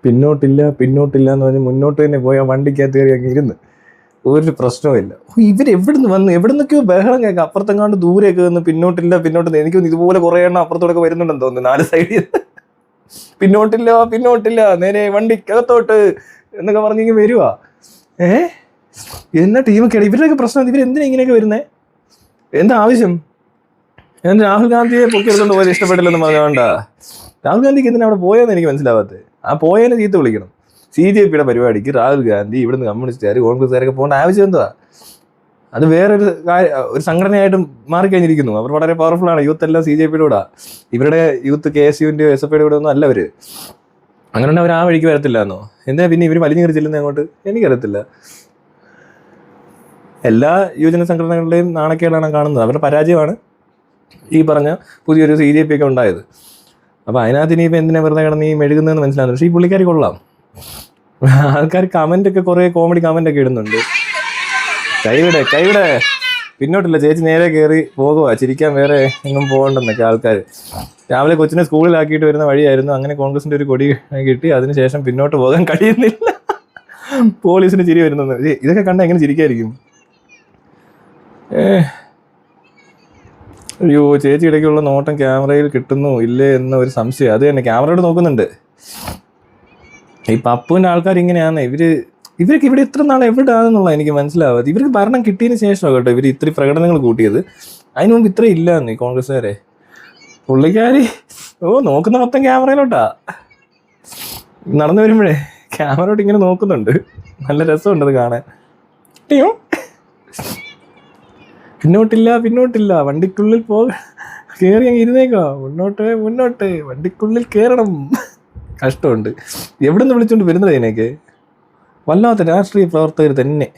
പിന്നോട്ടില്ല പിന്നോട്ടില്ല എന്ന് പറഞ്ഞ് മുന്നോട്ട് തന്നെ പോയി ആ വണ്ടിക്കകത്ത് കയറി അങ്ങ് ഇരുന്ന് ഒരു പ്രശ്നവുമില്ല. ഇവരെവിടുന്ന് വന്ന് എവിടുന്നൊക്കെയോ ബഹളം കേൾക്കാം, അപ്പുറത്തെങ്ങാണ്ട് ദൂരെയൊക്കെ വന്ന് പിന്നോട്ടില്ല പിന്നോട്ട്. എനിക്കൊന്ന് ഇതുപോലെ കുറേ എണ്ണം അപ്പുറത്തോടൊക്കെ വരുന്നുണ്ടെന്ന് തോന്നുന്നു, 4 സൈഡിൽ. പിന്നോട്ടില്ല പിന്നോട്ടില്ല നേരെ വണ്ടിക്കകത്തോട്ട് എന്നൊക്കെ പറഞ്ഞിങ്ങനെ വരുവാ. എന്നാ ടീമൊക്കെ ഇവരുടെയൊക്കെ പ്രശ്നം, ഇവരെന്തിനാ ഇങ്ങനെയൊക്കെ വരുന്നേ? എന്താ ആവശ്യം? ഞാൻ രാഹുൽ ഗാന്ധിയെ പൊക്കി എടുത്തോണ്ട് പോയത് ഇഷ്ടപ്പെട്ടില്ലെന്ന് പറഞ്ഞോണ്ട. രാഹുൽ ഗാന്ധിക്ക് എന്തിനാ അവിടെ പോയെന്ന് എനിക്ക് മനസ്സിലാവാത്തത്. ആ പോയതിനെ ചീത്ത വിളിക്കണം. CJP പരിപാടിക്ക് രാഹുൽ ഗാന്ധി ഇവിടുന്ന് കമ്മ്യൂണിസ്റ്റുകാർ കോൺഗ്രസ്സുകാരൊക്കെ പോകേണ്ട ആവശ്യം എന്തുവാ? അത് വേറൊരു ഒരു സംഘടനയായിട്ടും മാറിക്കഴിഞ്ഞിരിക്കുന്നു. അവർ വളരെ പവർഫുൾ ആണ്. യൂത്ത് എല്ലാം CJP കൂടെ. ഇവരുടെ യൂത്ത് KSUവിൻ്റെയോ SFIയുടെ കൂടെ ഒന്നും അല്ല അവർ. അങ്ങനെ അവർ ആ വഴിക്ക് വരത്തില്ല എന്നോ? എന്താ പിന്നെ ഇവർ വലിഞ്ഞു കയറി ചെല്ലുന്നത് അങ്ങോട്ട്? എനിക്കറിയത്തില്ല. എല്ലാ യുവജന സംഘടനകളുടെയും നാണക്കേടാണ് കാണുന്നത്. അവരുടെ പരാജയമാണ് ഈ പറഞ്ഞ പുതിയൊരു CJP ഒക്കെ ഉണ്ടായത്. അപ്പോൾ അതിനകത്ത് ഇനിയിപ്പോൾ എന്തിനാ വെറുതെ കിടന്ന് ഈ മെഴുകുന്നതെന്ന് മനസ്സിലാകുന്നു. പക്ഷേ ഈ പുള്ളിക്കാരി കൊള്ളാം. ആൾക്കാർ കമൻ്റൊക്കെ കുറേ കോമഡി കമൻ്റൊക്കെ ഇടുന്നുണ്ട്. കൈവിടെ പിന്നോട്ടില്ല ചേച്ചി നേരെ കയറി പോകുക, ചിരിക്കാൻ വേറെ എങ്ങും പോകണ്ടെന്നൊക്കെ ആൾക്കാർ. രാവിലെ കൊച്ചിനെ സ്കൂളിലാക്കിയിട്ട് വരുന്ന വഴിയായിരുന്നു. അങ്ങനെ കോൺഗ്രസിൻ്റെ ഒരു കൊടി കിട്ടി. അതിനുശേഷം പിന്നോട്ട് പോകാൻ കഴിയുന്നില്ല. പോലീസിന് ചിരി വരുന്നത്. ഇതൊക്കെ കണ്ടാൽ എങ്ങനെ ചിരിക്കായിരിക്കും? അയ്യോ, ചേച്ചി ഇടയ്ക്കുള്ള നോട്ടം ക്യാമറയിൽ കിട്ടുന്നു ഇല്ലേ എന്ന ഒരു സംശയം. അത് തന്നെ, ക്യാമറയോട് നോക്കുന്നുണ്ട്. ഈ പപ്പുവിൻ്റെ ആൾക്കാർ ഇങ്ങനെയാണ്. ഇവർക്ക് ഇവിടെ ഇത്ര നാൾ എവിടെയാണെന്നുള്ള എനിക്ക് മനസ്സിലാവാതെ. ഇവർക്ക് ഭരണം കിട്ടിയതിന് ശേഷമാണ് കേട്ടോ ഇവർ ഇത്ര പ്രകടനങ്ങൾ കൂട്ടിയത്. അതിന് മുമ്പ് ഇത്ര ഇല്ലാന്ന് ഈ കോൺഗ്രസ്സുകാരെ. പുള്ളിക്കാരി നോക്കുന്ന മൊത്തം ക്യാമറയിലോട്ടാ. നടന്നു വരുമ്പോഴേ ക്യാമറയോട്ട് ഇങ്ങനെ നോക്കുന്നുണ്ട്. നല്ല രസമുണ്ടത് കാണാൻ. പിന്നോട്ടില്ല പിന്നോട്ടില്ല വണ്ടിക്കുള്ളിൽ കയറി അങ്ങ് ഇരുന്നേക്കോ. മുന്നോട്ട് വണ്ടിക്കുള്ളിൽ കയറണം. കഷ്ടമുണ്ട്. എവിടെ നിന്ന് വിളിച്ചുകൊണ്ട് വരുന്നത് ഇതിനൊക്കെ? വല്ലാത്ത രാഷ്ട്രീയ പ്രവർത്തകർ തന്നെ.